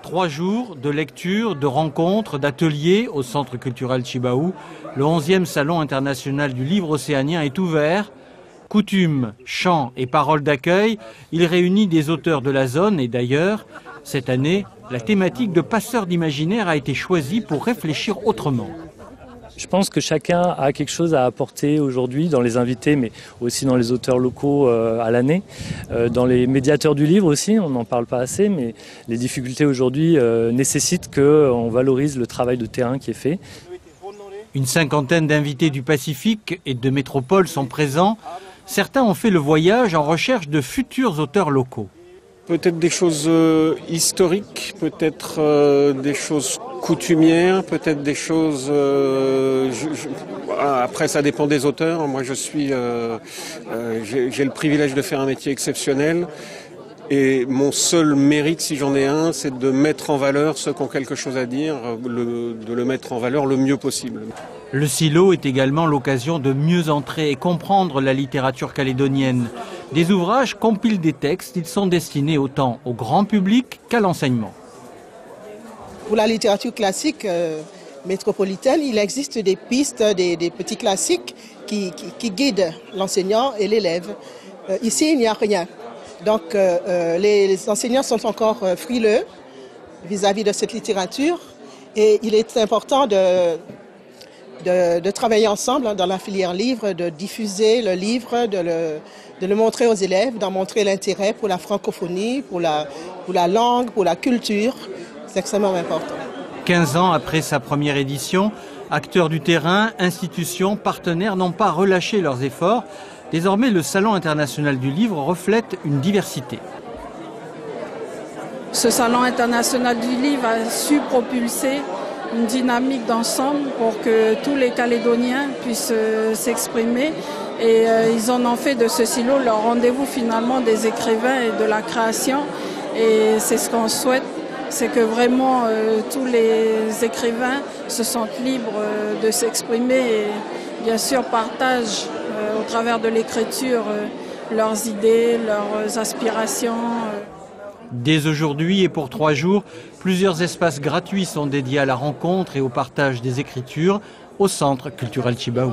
3 jours de lecture, de rencontres, d'ateliers au Centre culturel Tjibaou. Le 11e Salon international du livre océanien est ouvert. Coutumes, chants et paroles d'accueil, il réunit des auteurs de la zone et d'ailleurs. Cette année, la thématique de passeurs d'imaginaire a été choisie pour réfléchir autrement. Je pense que chacun a quelque chose à apporter aujourd'hui dans les invités, mais aussi dans les auteurs locaux à l'année. Dans les médiateurs du livre aussi, on n'en parle pas assez, mais les difficultés aujourd'hui nécessitent qu'on valorise le travail de terrain qui est fait. Une cinquantaine d'invités du Pacifique et de métropole sont présents. Certains ont fait le voyage en recherche de futurs auteurs locaux. Peut-être des choses historiques, peut-être des choses coutumières, peut-être des choses... Après, ça dépend des auteurs. Moi, j'ai le privilège de faire un métier exceptionnel. Et mon seul mérite, si j'en ai un, c'est de mettre en valeur ceux qui ont quelque chose à dire, de le mettre en valeur le mieux possible. Le silo est également l'occasion de mieux entrer et comprendre la littérature calédonienne. Des ouvrages compilent des textes, ils sont destinés autant au grand public qu'à l'enseignement. Pour la littérature classique métropolitaine, il existe des pistes, des petits classiques qui guident l'enseignant et l'élève. Ici, il n'y a rien. Donc les enseignants sont encore frileux vis-à-vis de cette littérature et il est important de travailler ensemble dans la filière livre, de diffuser le livre, de le montrer aux élèves, d'en montrer l'intérêt pour la francophonie, pour la langue, pour la culture. C'est extrêmement important. 15 ans après sa première édition, acteurs du terrain, institutions, partenaires n'ont pas relâché leurs efforts. Désormais, le Salon international du livre reflète une diversité. Ce Salon international du livre a su propulser une dynamique d'ensemble pour que tous les Calédoniens puissent s'exprimer. Et ils en ont fait de ce silo leur rendez-vous finalement des écrivains et de la création. Et c'est ce qu'on souhaite, c'est que vraiment tous les écrivains se sentent libres de s'exprimer et bien sûr partagent au travers de l'écriture leurs idées, leurs aspirations. Dès aujourd'hui et pour 3 jours, plusieurs espaces gratuits sont dédiés à la rencontre et au partage des écritures au Centre culturel Tjibaou.